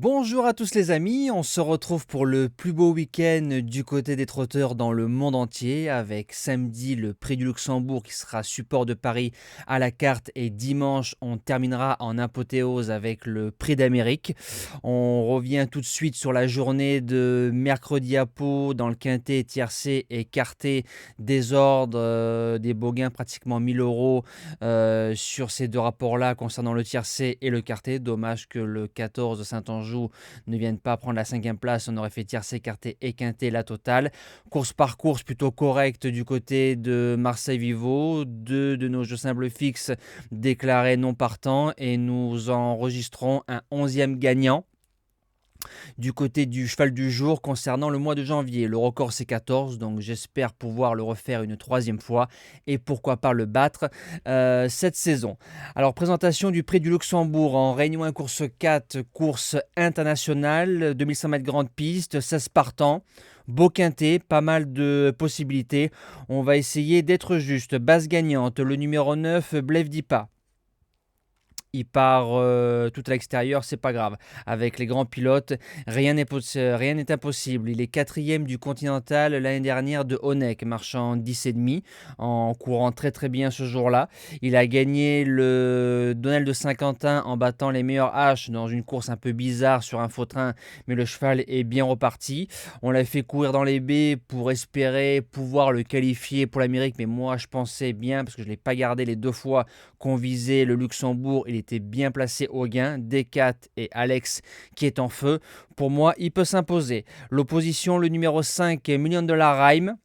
Bonjour à tous les amis, on se retrouve pour le plus beau week-end du côté des trotteurs dans le monde entier avec samedi le Prix du Luxembourg qui sera support de Paris à la carte et dimanche on terminera en apothéose avec le Prix d'Amérique. On revient tout de suite sur la journée de mercredi à Pau dans le quintet tiercé et quarté désordre des beaux gains pratiquement 1000 euros sur ces deux rapports-là concernant le tiercé et le quarté. Dommage que le 14 de Saint-Anjou ne vienne pas prendre la cinquième place. On aurait fait tiercé, quarté et quinté la totale. Course par course plutôt correcte du côté de Marseille-Vivo. Deux de nos jeux simples fixes déclarés non partants et nous enregistrons un 11e gagnant. Du côté du cheval du jour concernant le mois de janvier, le record c'est 14, donc j'espère pouvoir le refaire une troisième fois et pourquoi pas le battre cette saison. Alors présentation du Prix du Luxembourg en Réunion 1 course 4, course internationale, 2100 mètres grande piste, 16 partants. Beau quintet, pas mal de possibilités. On va essayer d'être juste. Base gagnante, le numéro 9, Bleve Dipa. Il part tout à l'extérieur, c'est pas grave. Avec les grands pilotes, rien n'est impossible. Il est quatrième du Continental l'année dernière de Honeck, marchant 10,5 en courant très très bien ce jour-là. Il a gagné le Donald de Saint-Quentin en battant les meilleurs H dans une course un peu bizarre sur un faux train, mais le cheval est bien reparti. On l'a fait courir dans les baies pour espérer pouvoir le qualifier pour l'Amérique, mais moi je pensais bien, parce que je ne l'ai pas gardé les deux fois qu'on visait le Luxembourg, il était bien placé au gain. D4 et Alex qui est en feu. Pour moi, il peut s'imposer. L'opposition, le numéro 5, Million Dollar Rhyme.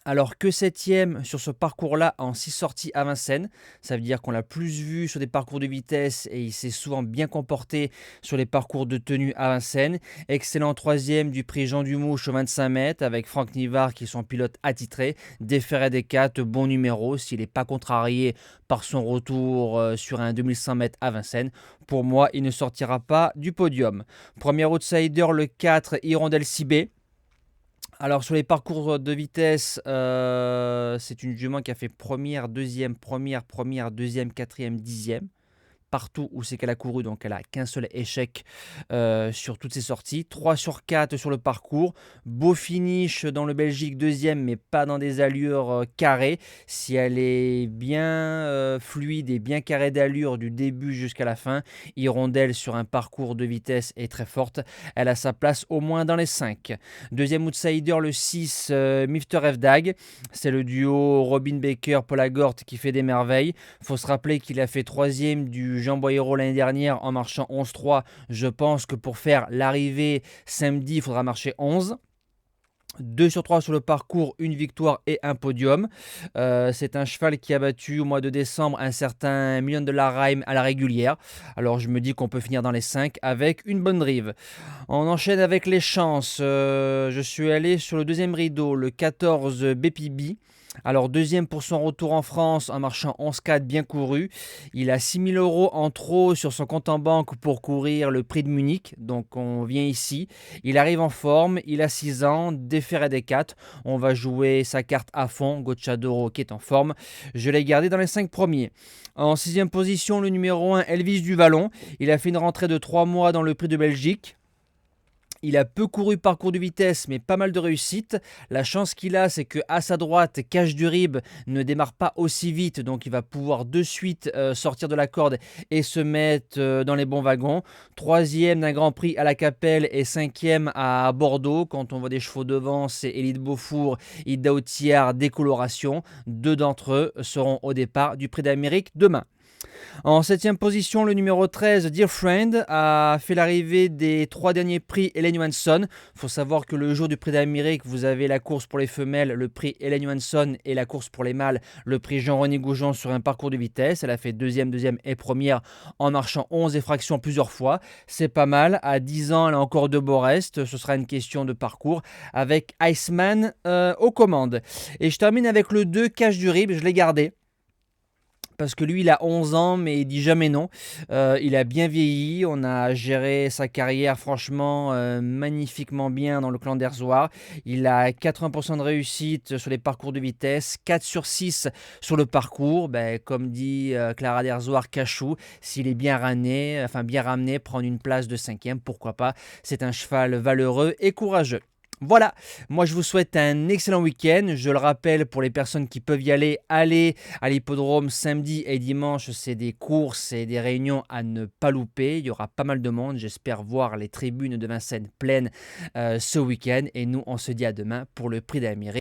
Alors que septième sur ce parcours-là en 6 sorties à Vincennes, ça veut dire qu'on l'a plus vu sur des parcours de vitesse et il s'est souvent bien comporté sur les parcours de tenue à Vincennes. Excellent troisième du prix Jean Dumouche au 25 mètres avec Franck Nivard qui est son pilote attitré. Déféré des 4, bon numéro s'il n'est pas contrarié par son retour sur un 2100 mètres à Vincennes. Pour moi, il ne sortira pas du podium. Premier outsider, le 4, Hirondelle Cibé. Alors sur les parcours de vitesse, c'est une jument qui a fait première, deuxième, quatrième, dixième. Partout où c'est qu'elle a couru, donc elle a qu'un seul échec sur toutes ses sorties. 3 sur 4 sur le parcours. Beau finish dans le Belgique, deuxième, mais pas dans des allures carrées. Si elle est bien fluide et bien carrée d'allure du début jusqu'à la fin, Hirondelle sur un parcours de vitesse est très forte. Elle a sa place au moins dans les 5. Deuxième outsider, le 6, Mifter Evdag. C'est le duo Robin Baker-Paul Agort qui fait des merveilles. Il faut se rappeler qu'il a fait troisième du Jean Boyero l'année dernière en marchant 11-3. Je pense que pour faire l'arrivée samedi, il faudra marcher 11. 2 sur 3 sur le parcours, une victoire et un podium. C'est un cheval qui a battu au mois de décembre un certain Million Dollar Rhyme à la régulière. Alors je me dis qu'on peut finir dans les 5 avec une bonne drive. On enchaîne avec les chances. Je suis allé sur le deuxième rideau, le 14 BPB. Alors deuxième pour son retour en France en marchant 11-4 bien couru. Il a 6 000 euros en trop sur son compte en banque pour courir le prix de Munich. Donc on vient ici. Il arrive en forme, il a 6 ans, déféré des 4. On va jouer sa carte à fond. Gocciadoro qui est en forme. Je l'ai gardé dans les 5 premiers. En 6e position, le numéro 1, Elvis du Vallon. Il a fait une rentrée de 3 mois dans le prix de Belgique. Il a peu couru parcours de vitesse, mais pas mal de réussite. La chance qu'il a, c'est qu'à sa droite, Cache du Rib ne démarre pas aussi vite, donc il va pouvoir de suite sortir de la corde et se mettre dans les bons wagons. Troisième d'un Grand Prix à la Capelle et cinquième à Bordeaux. Quand on voit des chevaux devant, c'est Élite Beaufour, Ida Outiard, Décoloration. Deux d'entre eux seront au départ du Prix d'Amérique demain. En 7e position, le numéro 13, Dear Friend, a fait l'arrivée des 3 derniers prix Ellen Johansson. Il faut savoir que le jour du prix d'Amérique, vous avez la course pour les femelles, le prix Ellen Johansson, et la course pour les mâles, le prix Jean-René Goujon sur un parcours de vitesse. Elle a fait deuxième et première en marchant 11 et fractions plusieurs fois. C'est pas mal. À 10 ans, elle a encore de beaux restes. Ce sera une question de parcours avec Iceman aux commandes. Et je termine avec le 2, Cache du Rib. Je l'ai gardé parce que lui, il a 11 ans, mais il dit jamais non. Il a bien vieilli. On a géré sa carrière franchement magnifiquement bien dans le clan d'Erzoir. Il a 80% de réussite sur les parcours de vitesse, 4 sur 6 sur le parcours. Ben, comme dit Clara d'Erzoir, Cachou, s'il est bien ramené, prendre une place de cinquième, pourquoi pas. C'est un cheval valeureux et courageux. Voilà, moi je vous souhaite un excellent week-end. Je le rappelle, pour les personnes qui peuvent y aller, allez à l'hippodrome samedi et dimanche. C'est des courses et des réunions à ne pas louper. Il y aura pas mal de monde. J'espère voir les tribunes de Vincennes pleines ce week-end. Et nous, on se dit à demain pour le prix d'Amérique.